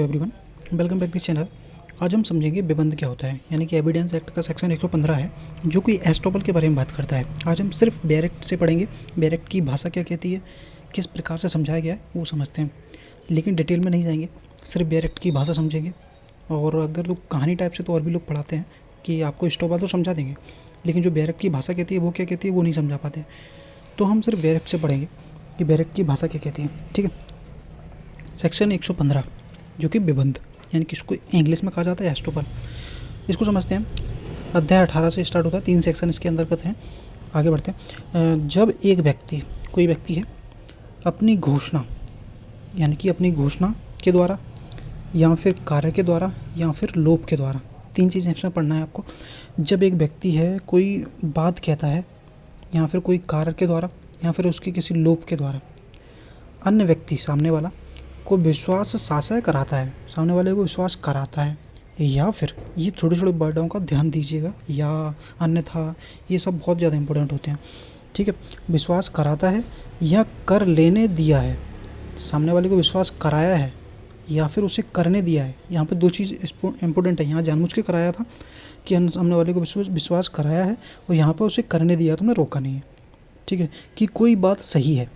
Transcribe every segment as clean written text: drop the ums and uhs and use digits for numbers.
Everyone, welcome back this channel. आज हम समझेंगे बेबंद क्या होता है, यानी कि एविडेंस एक्ट का सेक्शन 115 है जो कि एस्टॉपल के बारे में बात करता है। आज हम सिर्फ बेयर एक्ट से पढ़ेंगे, बेयर एक्ट की भाषा क्या कहती है, किस प्रकार से समझाया गया है वो समझते हैं, लेकिन डिटेल में नहीं जाएंगे, सिर्फ बेयर एक्ट की भाषा समझेंगे। और अगर लोग कहानी टाइप से तो और भी लोग पढ़ाते हैं कि आपको एस्टॉपल तो समझा देंगे, लेकिन जो बेयर एक्ट की भाषा कहती है वो क्या कहती है वो नहीं समझा पाते। तो हम सिर्फ बेयर एक्ट से पढ़ेंगे कि बेयर एक्ट की भाषा क्या कहती है। ठीक है, सेक्शन 115 जो कि बेबंद यानी कि इसको इंग्लिश में कहा जाता है एस्टॉपल। इसको समझते हैं। अध्याय 18 से स्टार्ट होता है, 3 सेक्शन इसके अंतर्गत हैं। आगे बढ़ते हैं। जब एक व्यक्ति, कोई व्यक्ति है, अपनी घोषणा यानी कि अपनी घोषणा के द्वारा या फिर कार्य के द्वारा या फिर लोभ के द्वारा, 3 चीज़ें इसमें पढ़ना है आपको। जब एक व्यक्ति है कोई बात कहता है या फिर कोई कार्य के द्वारा या फिर उसके किसी लोभ के द्वारा अन्य व्यक्ति, सामने वाला को विश्वास साशय कराता है, सामने वाले को विश्वास कराता है, या फिर ये छोटे छोटे वर्डों का ध्यान दीजिएगा, या अन्यथा ये सब बहुत ज़्यादा इंपॉर्टेंट होते हैं। ठीक है, विश्वास कराता है या कर लेने दिया है, सामने वाले को विश्वास कराया है या फिर उसे करने दिया है। यहाँ पे 2 चीज़ इंपॉर्टेंट है। यहाँ जानबूझ के कराया था कि सामने वाले को विश्वास कराया है, और यहाँ पर उसे करने दिया, तुमने रोका नहीं है। ठीक है, कि कोई बात सही है,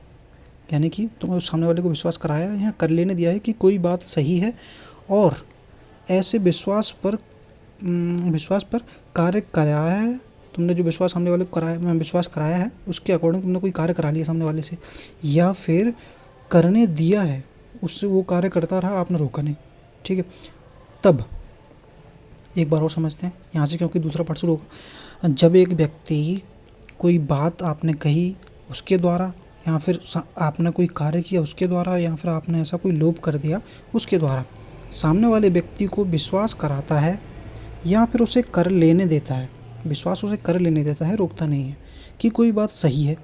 यानी कि तुमने उस सामने वाले को विश्वास कराया है या कर लेने दिया है कि कोई बात सही है, और ऐसे विश्वास पर कार्य कराया है। तुमने जो विश्वास सामने वाले को विश्वास कराया है उसके अकॉर्डिंग तुमने कोई कार्य करा लिया सामने वाले से, या फिर करने दिया है, उससे वो कार्य करता रहा, आपने रोका नहीं। ठीक है, तब एक बार और समझते हैं यहाँ से, क्योंकि दूसरा पार्ट शुरू होगा। जब एक व्यक्ति, कोई बात आपने कही उसके द्वारा, या फिर आपने कोई कार्य किया उसके द्वारा, या फिर आपने ऐसा कोई लोभ कर दिया उसके द्वारा, सामने वाले व्यक्ति को विश्वास कराता है या फिर उसे कर लेने देता है। विश्वास उसे कर लेने देता है, रोकता नहीं है, कि कोई बात सही है,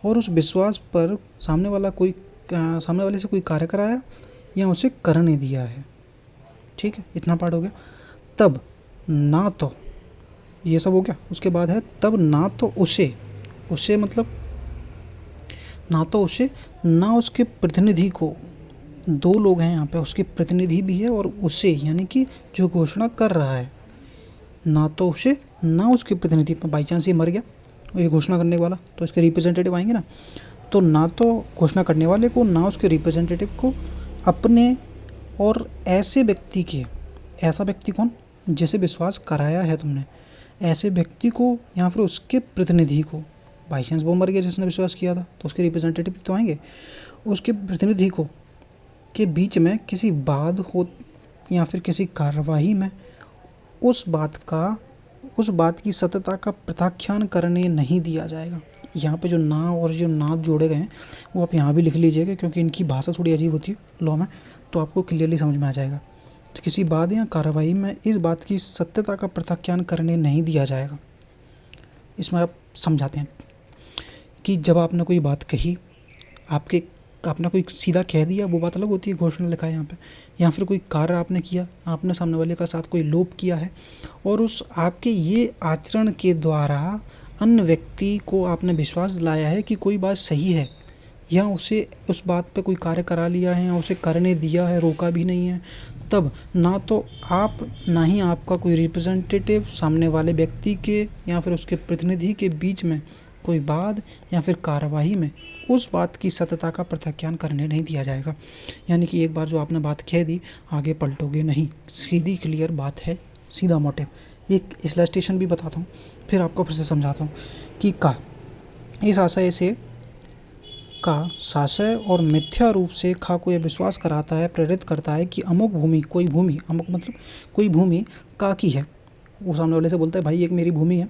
और उस विश्वास पर सामने वाले से कोई कार्य कराया या उसे करने दिया है। ठीक है, इतना पार्ट हो गया। तब ना तो, ये सब हो गया। उसके बाद है तब ना तो उसे मतलब ना तो उसे ना उसके प्रतिनिधि को, 2 लोग हैं यहाँ पे, उसके प्रतिनिधि भी है और उसे, यानी कि जो घोषणा कर रहा है, ना तो उसे ना उसके प्रतिनिधि पर। बाई चांस ये मर गया, ये घोषणा करने वाला, तो इसके रिप्रेजेंटेटिव आएंगे ना, तो ना तो घोषणा करने वाले को ना उसके रिप्रेजेंटेटिव को, अपने और ऐसे व्यक्ति के, ऐसा व्यक्ति कौन, जिसे विश्वास कराया है तुमने, ऐसे व्यक्ति को या फिर उसके प्रतिनिधि को। बाई चांस वो मर गया जिसने विश्वास किया था, तो उसके रिप्रेजेंटेटिव तो आएंगे, उसके प्रतिनिधि को के बीच में किसी बात हो या फिर किसी कार्यवाही में उस बात की सत्यता का प्रत्याख्यान करने नहीं दिया जाएगा। यहाँ पे जो ना और जो ना जोड़े गए हैं वो आप यहाँ भी लिख लीजिएगा, क्योंकि इनकी भाषा थोड़ी अजीब होती है लॉ में, तो आपको क्लियरली समझ में आ जाएगा। तो किसी बात या कार्रवाई में इस बात की सत्यता का प्रत्याख्यान करने नहीं दिया जाएगा। इसमें आप समझाते हैं कि जब आपने कोई बात कही, आपने कोई सीधा कह दिया, वो बात अलग होती है, घोषणा लिखा है यहाँ पे, या फिर कोई कार्य आपने किया, आपने सामने वाले का साथ कोई लोभ किया है, और उस आपके ये आचरण के द्वारा अन्य व्यक्ति को आपने विश्वास दिलाया है कि कोई बात सही है, या उसे उस बात पे कोई कार्य करा लिया है, या उसे करने दिया है, रोका भी नहीं है, तब ना तो आप ना ही आपका कोई रिप्रेजेंटेटिव सामने वाले व्यक्ति के या फिर उसके प्रतिनिधि के बीच में कोई बात या फिर कार्यवाही में उस बात की सत्यता का प्रत्याख्यान करने नहीं दिया जाएगा। यानी कि एक बार जो आपने बात कह दी, आगे पलटोगे नहीं, सीधी क्लियर बात है, सीधा मोटिव। एक इलस्ट्रेशन भी बताता हूँ, फिर आपको फिर से समझाता हूँ कि इस आशय से साशय और मिथ्या रूप से को यह विश्वास कराता है, प्रेरित करता है कि अमुक भूमि, कोई भूमि, अमुक मतलब कोई भूमि की है। वो सामने वाले से बोलता है भाई एक मेरी भूमि है,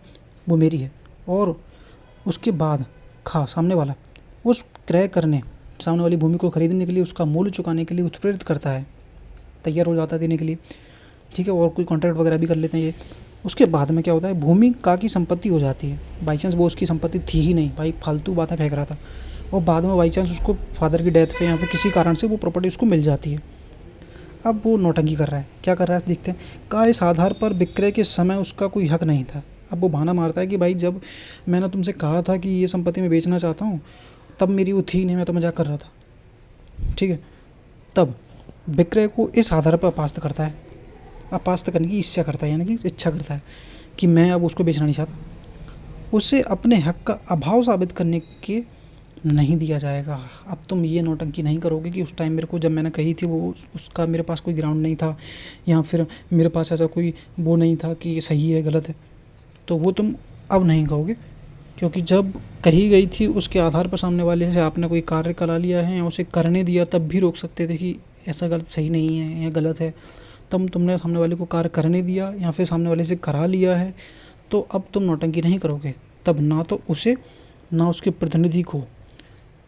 वो मेरी है, और उसके बाद सामने वाला उस क्रय करने, सामने वाली भूमि को खरीदने के लिए, उसका मूल्य चुकाने के लिए उत्प्रेरित करता है, तैयार हो जाता है देने के लिए। ठीक है, और कोई कॉन्ट्रैक्ट वगैरह भी कर लेते हैं ये। उसके बाद में क्या होता है, भूमि की संपत्ति हो जाती है। बाई चांस वो उसकी संपत्ति थी ही नहीं, भाई फालतू बातें फेंक रहा था, और बाद में बाई चांस उसको फादर की डेथ पे या फिर किसी कारण से वो प्रॉपर्टी उसको मिल जाती है। अब वो नौटंकी कर रहा है, क्या कर रहा है देखते हैं। इस आधार पर विक्रय के समय उसका कोई हक नहीं था। अब वो बहाना मारता है कि भाई जब मैंने तुमसे कहा था कि ये संपत्ति मैं बेचना चाहता हूँ, तब मेरी वो थी नहीं, मैं तो मजाक कर रहा था। ठीक है, तब विक्रय को इस आधार पर अपास्त करता है, अपास्त करने की इच्छा करता है, यानी कि इच्छा करता है कि मैं अब उसको बेचना नहीं चाहता। उसे अपने हक का अभाव साबित करने के नहीं दिया जाएगा। अब तुम ये नौटंकी नहीं करोगे कि उस टाइम मेरे को जब मैंने कही थी वो उसका मेरे पास कोई ग्राउंड नहीं था, या फिर मेरे पास ऐसा कोई वो नहीं था कि सही है गलत है, तो वो तुम अब नहीं कहोगे। क्योंकि जब कही गई थी उसके आधार पर सामने वाले से आपने कोई कार्य करा लिया है या उसे करने दिया, तब भी रोक सकते थे कि ऐसा गलत सही नहीं है या गलत है। तब तुमने सामने वाले को कार्य करने दिया या फिर सामने वाले से करा लिया है, तो अब तुम नौटंकी नहीं करोगे। तब ना तो उसे ना उसके प्रतिनिधि को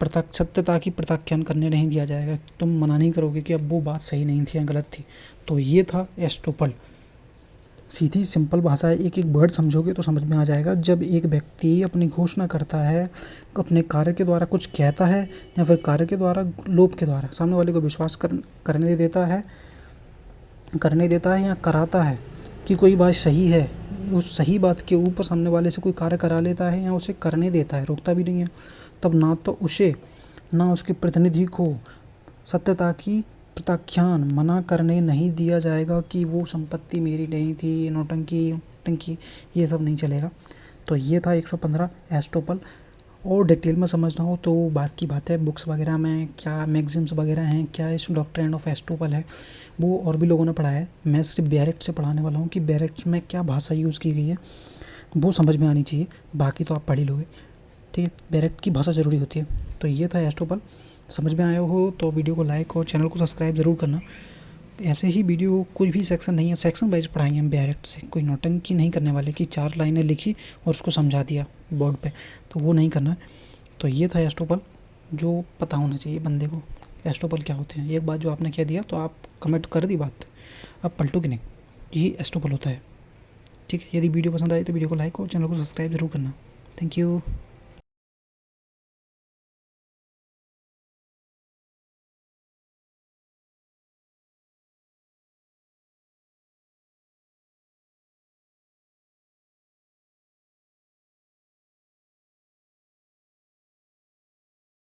प्रत्यक्ष सत्यता की प्रत्याख्यान करने नहीं दिया जाएगा। तुम मना नहीं करोगे कि अब वो बात सही नहीं थी या गलत थी। तो ये था एस्टोपल। सीधी सिंपल भाषा है, एक एक वर्ड समझोगे तो समझ में आ जाएगा। जब एक व्यक्ति अपनी घोषणा करता है, अपने कार्य के द्वारा कुछ कहता है या फिर कार्य के द्वारा, लोभ के द्वारा सामने वाले को विश्वास करने देता है या कराता है कि कोई बात सही है, उस सही बात के ऊपर सामने वाले से कोई कार्य करा लेता है या उसे करने देता है, रोकता भी नहीं है, तब ना तो उसे ना उसके प्रतिनिधि को सत्यता की प्रत्याख्यान मना करने नहीं दिया जाएगा कि वो संपत्ति मेरी नहीं थी, नौटंकी ये सब नहीं चलेगा। तो ये था 115 एस्टोपल। और डिटेल में समझना हो तो बात की बात है, बुक्स वगैरह में क्या मैगजीन्स वगैरह हैं, क्या इस डॉक्ट्रिन ऑफ एस्टोपल है, वो और भी लोगों ने पढ़ा है। मैं सिर्फ बैरेट से पढ़ाने वाला हूँ कि बैरेट में क्या भाषा यूज़ की गई है वो समझ में आनी चाहिए, बाकी तो आप पढ़ ही लोगे। ठीक है, बैरेट की भाषा ज़रूरी होती है। तो ये था एस्टोपल। समझ में आया हो तो वीडियो को लाइक और चैनल को सब्सक्राइब ज़रूर करना। ऐसे ही वीडियो कुछ भी सेक्शन नहीं है, सेक्शन वाइज पढ़ाएंगे हम बैरेट से। कोई नौटंकी नहीं करने वाले कि 4 लाइनें लिखी और उसको समझा दिया बोर्ड पे, तो वो नहीं करना। तो ये था एस्टोपल, जो पता होना चाहिए बंदे को एस्टोपल क्या होते हैं। एक बात जो आपने कह दिया तो आप कमेंट कर दी बात, अब पलटो कि नहीं, यही एस्टोपल होता है। ठीक है, यदि वीडियो पसंद आए तो वीडियो को लाइक और चैनल को सब्सक्राइब ज़रूर करना। Thank you.